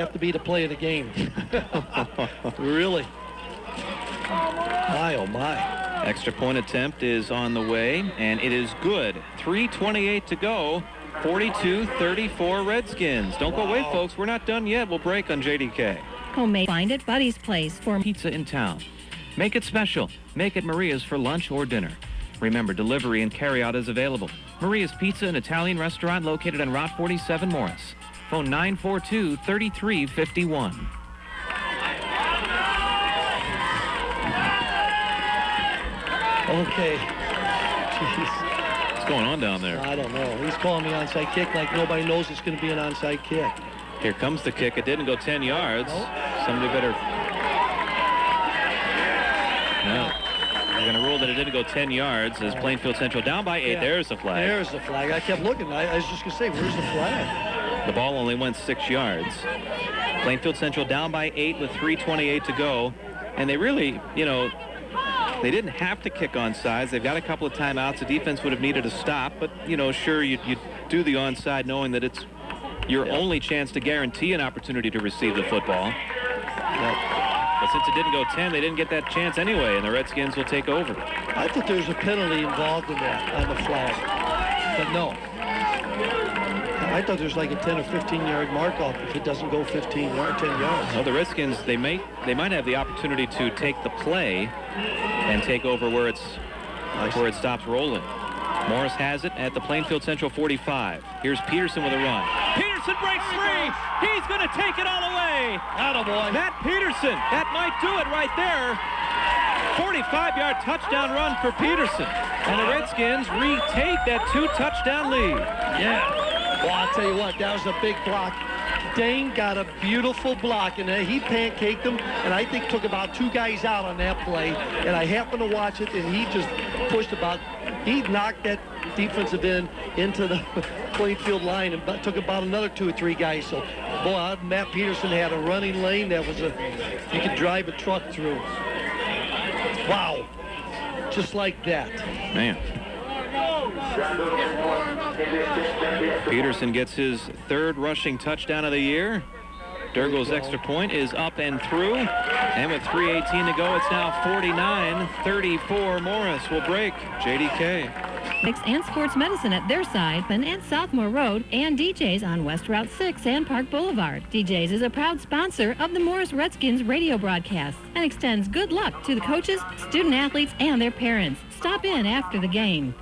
Have to be the play of the game. Really. My, oh my. Extra point attempt is on the way, and it is good. 3:28 to go. 42-34 Redskins. Don't go away, folks. We're not done yet. We'll break on JDK. Homemade. Find at Buddy's Place for Pizza in town. Make it special. Make it Maria's for lunch or dinner. Remember, delivery and carryout is available. Maria's Pizza, an Italian restaurant located on Route 47 Morris. Phone 942-3351. Okay. Jeez. What's going on down there? I don't know. He's calling me onside kick like nobody knows it's going to be an onside kick. Here comes the kick. It didn't go 10 yards. Nope. Somebody better... No. We're going to rule that it didn't go 10 yards as Plainfield Central down by 8. Yeah. There's the flag. There's the flag. I kept looking. I was just going to say, where's the flag? The ball only went 6 yards. Plainfield Central down by 8 with 3:28 to go. And they really, they didn't have to kick onside. They've got a couple of timeouts. The defense would have needed a stop. But, sure, you do the onside knowing that it's your only chance to guarantee an opportunity to receive the football. Yep. But since it didn't go 10, they didn't get that chance anyway, and the Redskins will take over. I thought there was a penalty involved in that on the flag. But no. I thought there's like a 10 or 15-yard mark off if it doesn't go 10 yards. Well, the Redskins, they might have the opportunity to take the play and take over where it stops rolling. Morris has it at the Plainfield Central 45. Here's Peterson with a run. Peterson breaks free. He's going to take it all the way. Attaboy. Matt Peterson. That might do it right there. 45-yard touchdown run for Peterson. And the Redskins retake that 2-touchdown lead. Yeah. Well, I'll tell you what, that was a big block. Dane got a beautiful block, and he pancaked him, and I think took about 2 guys out on that play. And I happened to watch it, and he just pushed he knocked that defensive end into the Plainfield line and took about another 2 or 3 guys. So, boy, Matt Peterson had a running lane that was you could drive a truck through. Wow. Just like that. Man. Peterson gets his 3rd rushing touchdown of the year. Durgo's extra point is up and through. And with 3:18 to go, it's now 49-34. Morris will break. JDK. and Sports Medicine at their side and Southmore Road, and DJ's on West Route 6 and Park Boulevard. DJ's is a proud sponsor of the Morris Redskins radio broadcast and extends good luck to the coaches, student athletes, and their parents. Stop in after the game.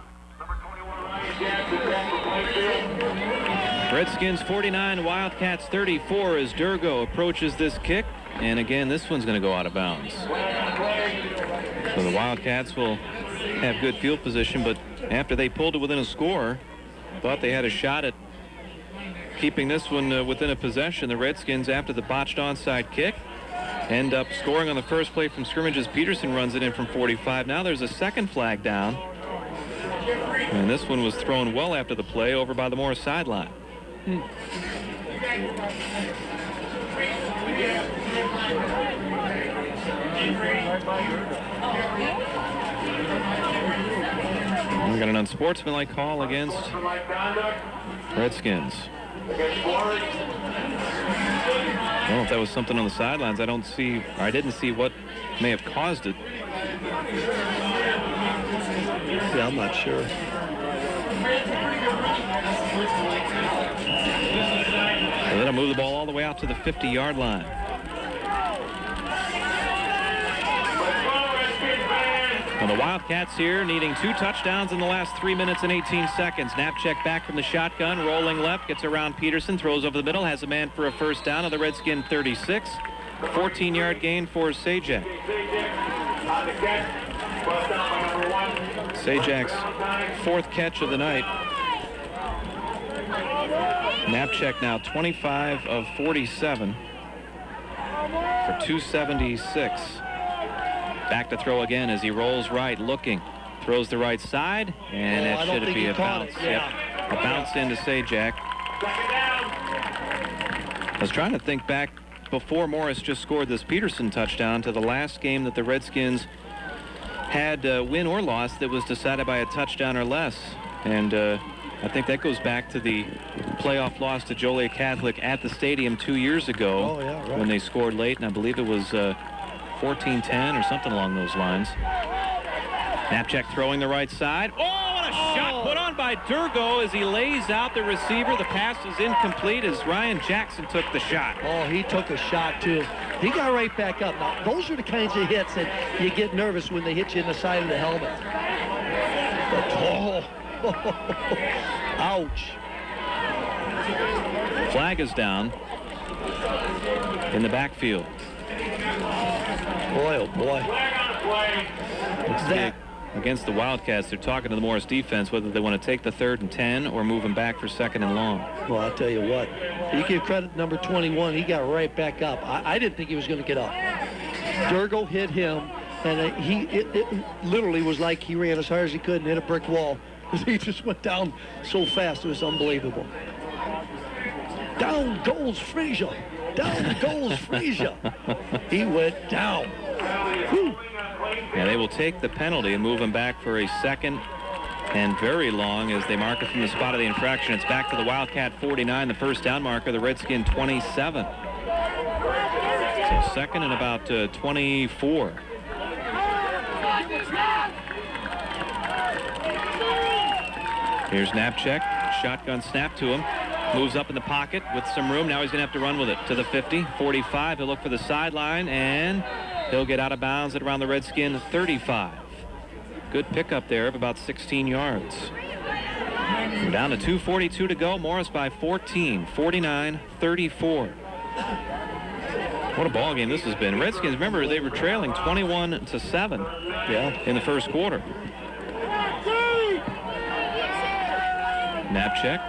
Redskins 49, Wildcats 34 as Durgo approaches this kick. And again, this one's going to go out of bounds. So the Wildcats will have good field position, but after they pulled it within a score, thought they had a shot at keeping this one within a possession. The Redskins, after the botched onside kick, end up scoring on the first play from scrimmage as Peterson runs it in from 45. Now there's a second flag down. And this one was thrown well after the play over by the Morris sideline. We got an unsportsmanlike call against Redskins. I don't know if that was something on the sidelines. I didn't see what may have caused it. Yeah, I'm not sure. So that'll move the ball all the way out to the 50-yard line. Well, the Wildcats here needing 2 touchdowns in the last 3 minutes and 18 seconds. Snap check back from the shotgun, rolling left, gets around Peterson, throws over the middle, has a man for a first down on the Redskin 36. 14-yard gain for Sajak. Sajak's 4th catch of the night. Knapcheck now 25 of 47 for 276. Back to throw again as he rolls right, looking. Throws the right side, and it should be a bounce. Yeah. Yep, a bounce into Sajak. I was trying to think back before Morris just scored this Peterson touchdown to the last game that the Redskins had win or loss that was decided by a touchdown or less. And I think that goes back to the playoff loss to Joliet Catholic at the stadium 2 years ago. Oh, yeah, right. When they scored late, and I believe it was 14-10 or something along those lines. Knapcheck throwing the right side. Oh, what a shot put on by Durgo as he lays out the receiver. The pass is incomplete as Ryan Jackson took the shot. Oh, he took a shot, too. He got right back up. Now, those are the kinds of hits that you get nervous when they hit you in the side of the helmet. Ouch. Flag is down in the backfield. Boy, oh, boy. That. Against the Wildcats, they're talking to the Morris defense whether they want to take the 3rd and 10 or move him back for 2nd and long. Well, I'll tell you what. You give credit number 21. He got right back up. I didn't think he was going to get up. Durgo hit him, and it literally was like he ran as hard as he could and hit a brick wall. He just went down so fast. It was unbelievable. Down goes Frazier. Down goes Frazier. He went down. Whew. Yeah, they will take the penalty and move him back for a 2nd and very long as they mark it from the spot of the infraction. It's back to the Wildcat 49, the first down marker, the Redskin 27. So 2nd and about 24. Here's Knapcheck, shotgun snap to him. Moves up in the pocket with some room. Now he's going to have to run with it to the 50, 45. He'll look for the sideline, and he'll get out of bounds at around the Redskin 35. Good pickup there of about 16 yards. We're down to 2:42 to go. Morris by 14, 49-34. What a ball game this has been. Redskins, remember, they were trailing 21-7 in the first quarter. Knapcheck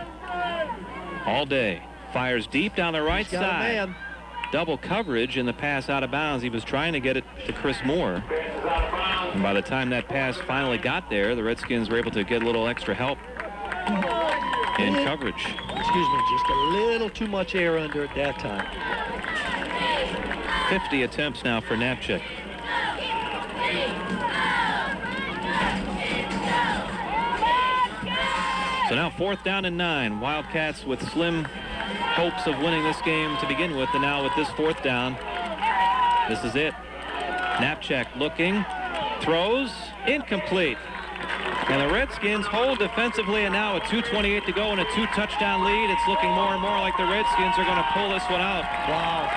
all day. Fires deep down the right side. Double coverage in the pass out of bounds. He was trying to get it to Chris Moore. And by the time that pass finally got there, the Redskins were able to get a little extra help in coverage. Excuse me, just a little too much air under at that time. 50 attempts now for Knapcheck. So now 4th down and 9. Wildcats with slim hopes of winning this game to begin with, and now with this 4th down, this is it. Knapcheck looking, throws, incomplete. And the Redskins hold defensively, and now with 2:28 to go and a 2-touchdown lead, it's looking more and more like the Redskins are going to pull this one out. Wow.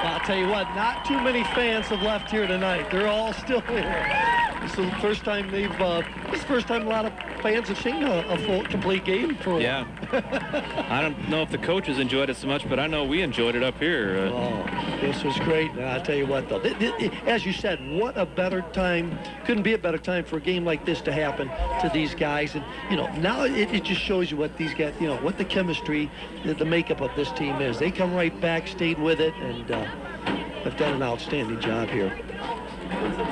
Well, I'll tell you what, not too many fans have left here tonight. They're all still here. This is the first time this is the first time a lot of fans have seen a full, complete game for a while. Yeah. I don't know if the coaches enjoyed it so much, but I know we enjoyed it up here. This was great. I'll tell you what, though. As you said, what a better time. Couldn't be a better time for a game like this to happen to these guys. And, now it just shows you what these guys, what the chemistry, the makeup of this team is. They come right back, stayed with it, and have done an outstanding job here.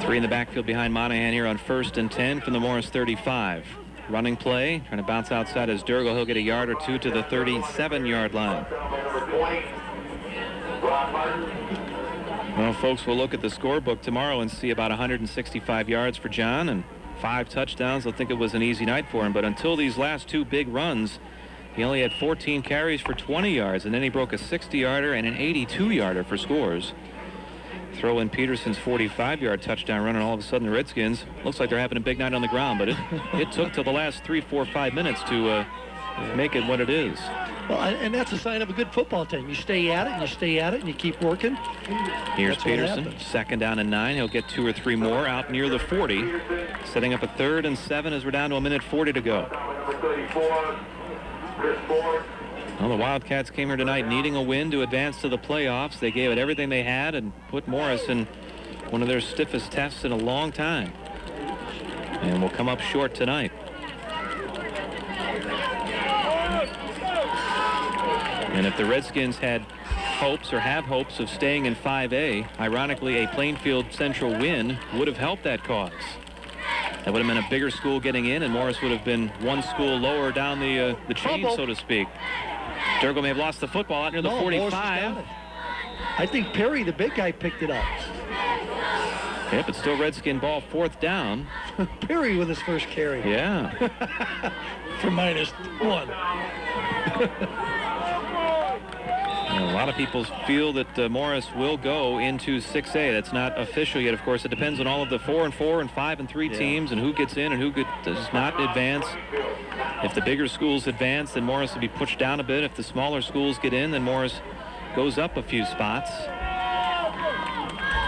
3 in the backfield behind Monahan here on 1st and 10 from the Morris 35. Running play, trying to bounce outside as Durgo. He'll get a yard or two to the 37-yard line. Well, folks, we'll look at the scorebook tomorrow and see about 165 yards for John and 5 touchdowns. I think it was an easy night for him, but until these last 2 big runs, he only had 14 carries for 20 yards, and then he broke a 60-yarder and an 82-yarder for scores. Throw in Peterson's 45-yard touchdown run, and all of a sudden the Redskins looks like they're having a big night on the ground, but it took till the last 3, 4, 5 minutes to make it what it is. Well, and that's a sign of a good football team. You stay at it, and you stay at it, and you keep working. Here's Peterson, 2nd down and 9. He'll get 2 or 3 more out near the 40, setting up a 3rd and 7 as we're down to 1:40 to go. Well, the Wildcats came here tonight needing a win to advance to the playoffs. They gave it everything they had and put Morris in one of their stiffest tests in a long time. And will come up short tonight. And if the Redskins had hopes or have hopes of staying in 5A, ironically, a Plainfield Central win would have helped that cause. That would have been a bigger school getting in, and Morris would have been one school lower down the chain, so to speak. Durgo may have lost the football out near the 45. I think Perry, the big guy, picked it up. Yep, it's still Redskin ball, 4th down. Perry with his first carry. Yeah. for -1. A lot of people feel that Morris will go into 6A. That's not official yet. Of course, it depends on all of the 4-4 and 5-3 teams and who gets in and who does not advance. If the bigger schools advance, then Morris will be pushed down a bit. If the smaller schools get in, then Morris goes up a few spots.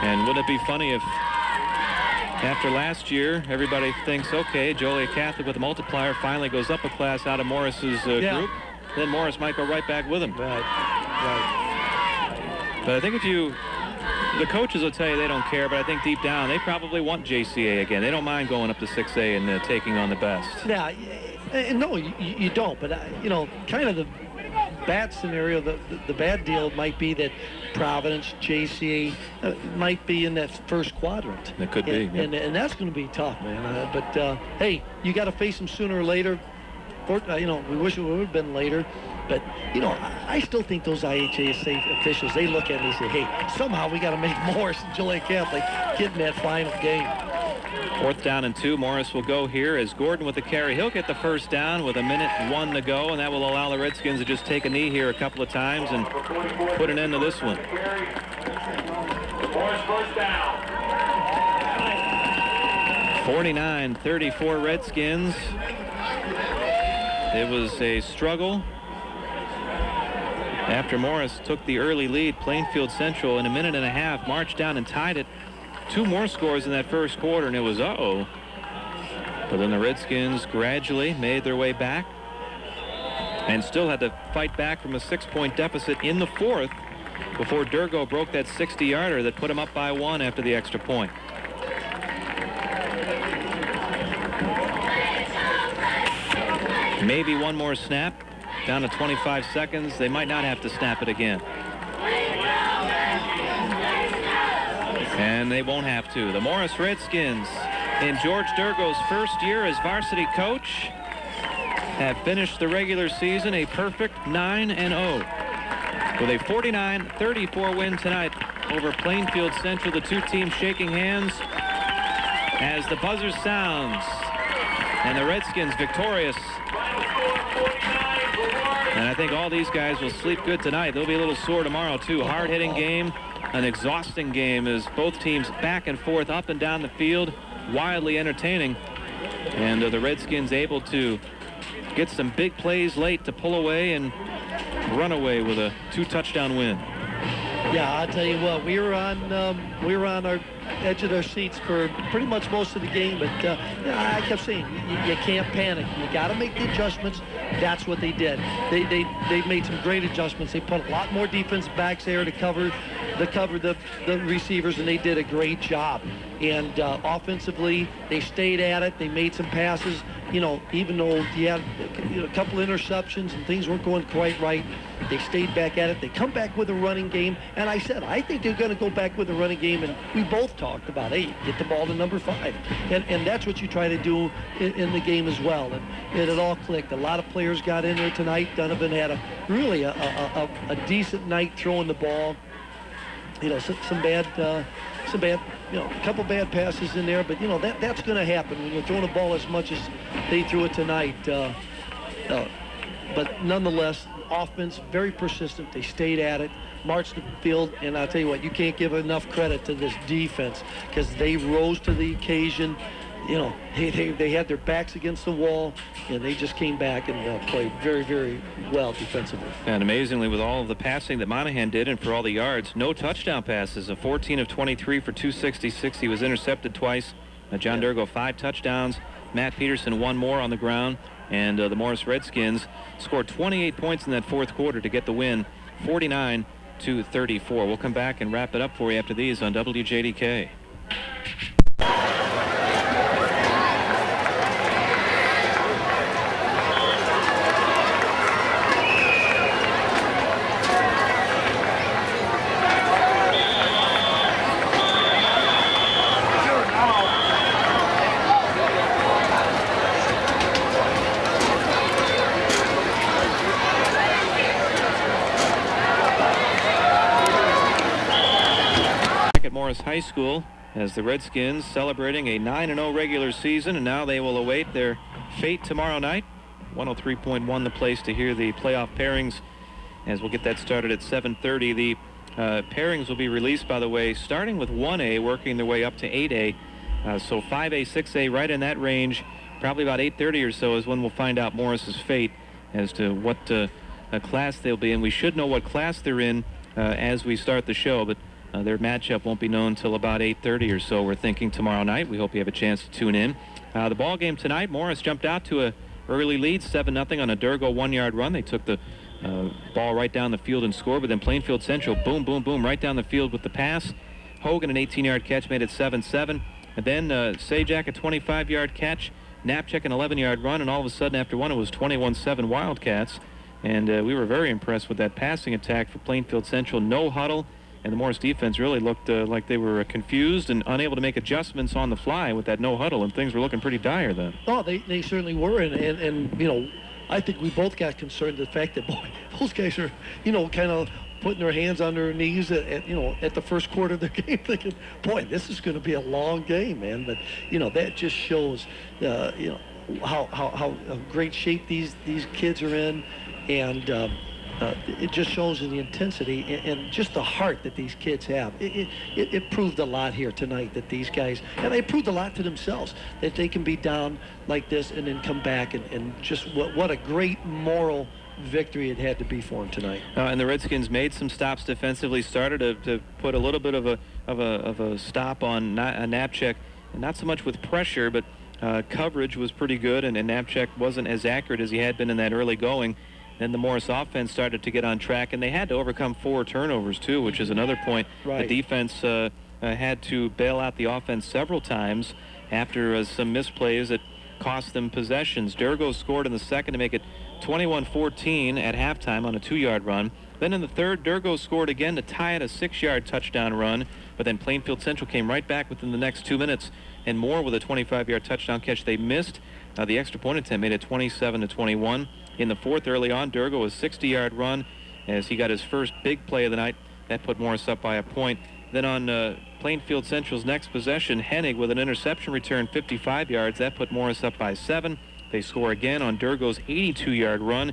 And wouldn't it be funny if after last year, everybody thinks, okay, Joliet Catholic with a multiplier finally goes up a class out of Morris's group. Then Morris might go right back with him. Right. But I think the coaches will tell you they don't care, but I think deep down they probably want JCA again. They don't mind going up to 6A and taking on the best. Yeah, no, you don't. But, kind of the bad scenario, the bad deal might be that Providence, JCA might be in that first quadrant. It could be. Yeah. And that's going to be tough, man. But, hey, you got to face them sooner or later. We wish it would have been later. But, I still think those IHSA officials, they look at it and they say, hey, somehow we got to make Morris and Joliet Catholic get in that final game. 4th down and 2. Morris will go here as Gordon with the carry. He'll get the first down with 1:01 to go, and that will allow the Redskins to just take a knee here a couple of times and put an end to this one. 49-34 Redskins. It was a struggle after Morris took the early lead. Plainfield Central in a minute and a half marched down and tied it. 2 more scores in that first quarter, and it was uh-oh. But then the Redskins gradually made their way back and still had to fight back from a 6-point deficit in the 4th before Durgo broke that 60-yarder that put him up by 1 after the extra point. Maybe one more snap. Down to 25 seconds. They might not have to snap it again. And they won't have to. The Morris Redskins, in George Durgo's first year as varsity coach, have finished the regular season a perfect 9-0 with a 49-34 win tonight over Plainfield Central. The two teams shaking hands as the buzzer sounds, and the Redskins victorious. And I think all these guys will sleep good tonight. They'll be a little sore tomorrow, too. Hard-hitting game, an exhausting game as both teams back and forth, up and down the field, wildly entertaining. And the Redskins able to get some big plays late to pull away and run away with a 2-touchdown win. Yeah, I'll tell you what, we were on our edge of our seats for pretty much most of the game, but I kept saying, you can't panic. You got to make the adjustments. That's what they did. They made some great adjustments. They put a lot more defense backs there to cover the receivers, and they did a great job. And offensively, they stayed at it. They made some passes. Even though you had a couple interceptions and things weren't going quite right, they stayed back at it. They come back with a running game, and I said, I think they're going to go back with a running game, and we both talked about, hey, get the ball to number 5. And that's what you try to do in the game as well. And it all clicked. A lot of players got in there tonight. Donovan had a decent night throwing the ball. Some bad, a couple bad passes in there, but that's going to happen when you're throwing the ball as much as they threw it tonight. But nonetheless, offense very persistent. They stayed at it, marched the field, and I'll tell you what, you can't give enough credit to this defense because they rose to the occasion. They had their backs against the wall, and they just came back and played very, very well defensively. And amazingly, with all of the passing that Monahan did and for all the yards, no touchdown passes. 14 of 23 for 266. He was intercepted twice. John Durgo, 5 touchdowns. Matt Peterson, 1 more on the ground. And the Morris Redskins scored 28 points in that 4th quarter to get the win, 49-34. We'll come back and wrap it up for you after these on WJDK. Morris High School as the Redskins celebrating a 9-0 regular season, and now they will await their fate tomorrow night 103.1 the place to hear the playoff pairings, as we'll get that started at 7:30. The pairings will be released, by the way, starting with 1A, working their way up to 8A. So 5A, 6A, right in that range. Probably about 8:30 or so is when we'll find out Morris's fate as to what class they'll be in. We should know what class they're in as we start the show, but their matchup won't be known until about 8:30 or so. We're thinking tomorrow night. We hope you have a chance to tune in. The ball game tonight, Morris jumped out to a early lead, 7-0 on a Durgo 1-yard run. They took the ball right down the field and scored, but then Plainfield Central, boom, boom, boom, right down the field with the pass. Hogan, an 18-yard catch, made it 7-7. And then Sajak, a 25-yard catch. Knapczyk, an 11-yard run, and all of a sudden after one, it was 21-7 Wildcats. And we were very impressed with that passing attack for Plainfield Central. No huddle, and the Morris defense really looked like they were confused and unable to make adjustments on the fly with that no huddle, and things were looking pretty dire then. Oh, they certainly were, and you know, I think we both got concerned the fact that, boy, those guys are, you know, kind of putting their hands on their knees at the first quarter of their game, thinking, boy, this is going to be a long game, man. But you know, that just shows, you know, how great shape these kids are in, and it just shows in the intensity and just the heart that these kids have. It proved a lot here tonight that these guys, and they proved a lot to themselves, that they can be down like this and then come back, and just what a great moral victory it had to be for them tonight. And the Redskins made some stops defensively, started to put a little bit of a stop on Knapczyk, and not so much with pressure, but coverage was pretty good, and Knapczyk wasn't as accurate as he had been in that early going. Then the Morris offense started to get on track, and they had to overcome 4 turnovers too, which is another point. Right. The defense had to bail out the offense several times after some misplays that cost them possessions. Durgo scored in the second to make it 21-14 at halftime on a 2-yard run. Then in the third, Durgo scored again to tie it, a 6-yard touchdown run. But then Plainfield Central came right back within the next 2 minutes, and more with a 25-yard touchdown catch. They missed the extra point attempt, made it 27-21. In the fourth, early on, Durgo, a 60-yard run as he got his first big play of the night. That put Morris up by a point. Then on Plainfield Central's next possession, Hennig with an interception return, 55 yards. That put Morris up by 7. They score again on Durgo's 82-yard run.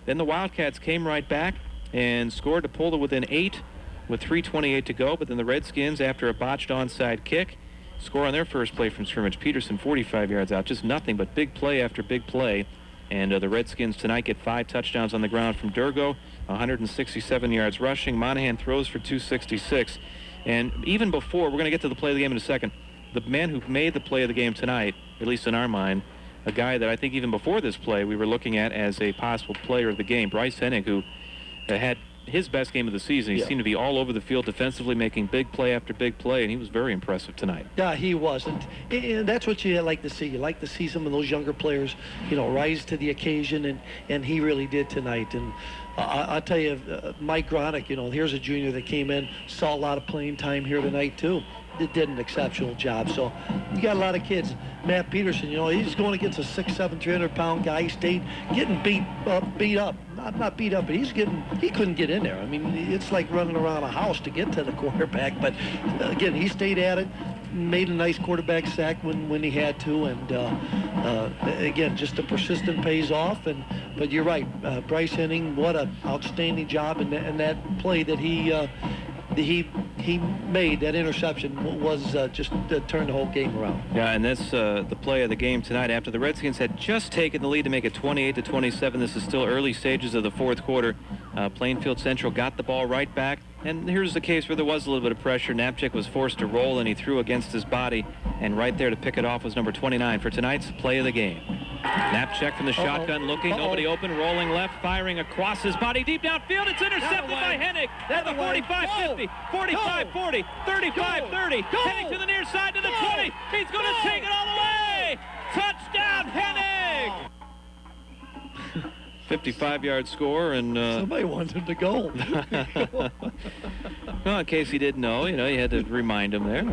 Then the Wildcats came right back and scored to pull to within 8 with 3:28 to go. But then the Redskins, after a botched onside kick, score on their first play from scrimmage. Peterson, 45 yards out. Just nothing but big play after big play. And the Redskins tonight get 5 touchdowns on the ground from Durgo, 167 yards rushing. Monahan throws for 266. And even before, we're going to get to the play of the game in a second, the man who made the play of the game tonight, at least in our mind, a guy that I think even before this play we were looking at as a possible player of the game, Bryce Hennig, who had his best game of the season. He seemed to be all over the field defensively, making big play after big play, and he was very impressive tonight. Yeah, he was, and that's what you like to see. You like to see some of those younger players, you know, rise to the occasion, and he really did tonight. And I'll tell you, Mike Gronick, you know, here's a junior that came in, saw a lot of playing time here tonight too. Did an exceptional job. So you got a lot of kids. Matt Peterson, you know, he's going against a 6'7", 300-pound guy. He stayed getting beat up. Not beat up, but he couldn't get in there. I mean, it's like running around a house to get to the quarterback. But again, he stayed at it, made a nice quarterback sack when he had to, and again, just the persistent pays off. But you're right, Bryce Hennig, what an outstanding job in that play that he made. That interception was just turned the whole game around. Yeah, and that's the play of the game tonight after the Redskins had just taken the lead to make it 28-27. This is still early stages of the fourth quarter. Plainfield Central got the ball right back, and here's the case where there was a little bit of pressure. Knapczyk was forced to roll, and he threw against his body, and right there to pick it off was number 29 for tonight's play of the game. Knapczyk from the shotgun, looking, nobody open, rolling left, firing across his body, deep downfield. It's intercepted by Hennig at the 45-50, 45-40, 35-30. Hennig to the near side to the 20. He's going to take it all the way. Touchdown, Hennig! 55-yard score, and somebody wants him to go. Well, in case he didn't know, you had to remind him there.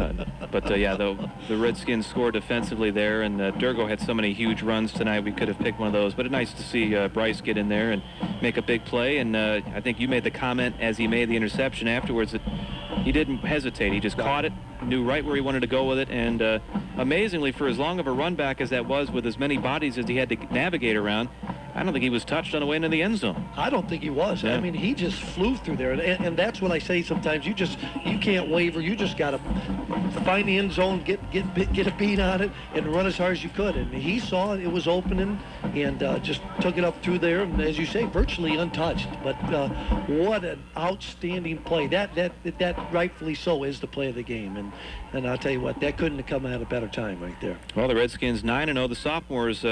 But yeah, the Redskins scored defensively there, and Durgo had so many huge runs tonight. We could have picked one of those, but it's nice to see Bryce get in there and make a big play. And I think you made the comment as he made the interception afterwards that he didn't hesitate. He just caught it, knew right where he wanted to go with it, and amazingly, for as long of a run back as that was, with as many bodies as he had to navigate around, I don't think he was touched on the way into the end zone. I don't think he was. Yeah. I mean, he just flew through there, and that's what I say sometimes. You can't waver. You just got to find the end zone, get a beat on it, and run as hard as you could. And he saw it was opening, and just took it up through there. And as you say, virtually untouched. But what an outstanding play! That rightfully so is the play of the game. And I'll tell you what, that couldn't have come at a better time right there. Well, the Redskins 9-0. The sophomores.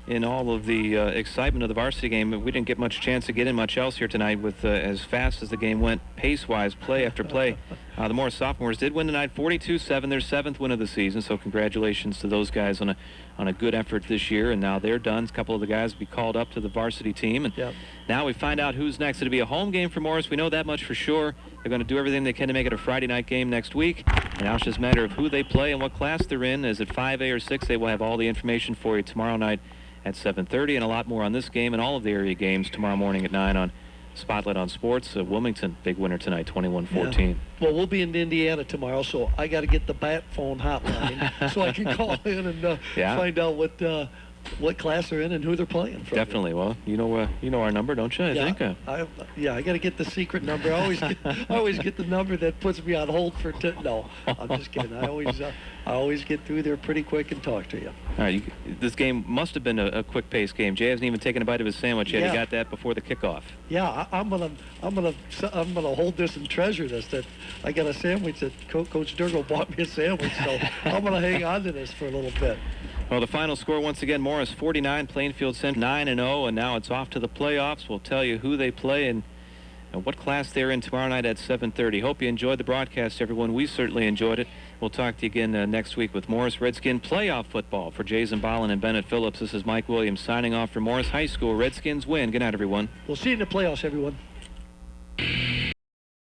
In all of the excitement of the varsity game, we didn't get much chance to get in much else here tonight with as fast as the game went, pace-wise, play after play. The Morris sophomores did win tonight, 42-7, their 7th win of the season, so congratulations to those guys on a good effort this year, and now they're done. A couple of the guys will be called up to the varsity team, and now we find out who's next. It'll be a home game for Morris. We know that much for sure. They're going to do everything they can to make it a Friday night game next week, and now it's just a matter of who they play and what class they're in. Is it 5A or 6A? We'll have all the information for you tomorrow night at 7:30, and a lot more on this game and all of the area games tomorrow morning at 9 on Spotlight on Sports. Wilmington, big winner tonight, 21-14. Yeah. Well, we'll be in Indiana tomorrow, so I got to get the bat phone hotline so I can call in and find out what class they're in and who they're playing from. Definitely. Well, you know our number, don't you? I think. I got to get the secret number. I always get the number that puts me on hold for. No, I'm just kidding. I always get through there pretty quick and talk to you. All right. This game must have been a quick pace game. Jay hasn't even taken a bite of his sandwich yet. Yeah. He got that before the kickoff. Yeah, I'm gonna hold this and treasure this. That I got a sandwich that Coach Durgo bought me a sandwich, so I'm gonna hang on to this for a little bit. Well, the final score once again: Morris 49, Plainfield sent 9-0, and now it's off to the playoffs. We'll tell you who they play and what class they're in tomorrow night at 7:30. Hope you enjoyed the broadcast, everyone. We certainly enjoyed it. We'll talk to you again next week with Morris Redskin playoff football. For Jay Zimbalin and Bennett Phillips, this is Mike Williams signing off for Morris High School. Redskins win. Good night, everyone. We'll see you in the playoffs, everyone.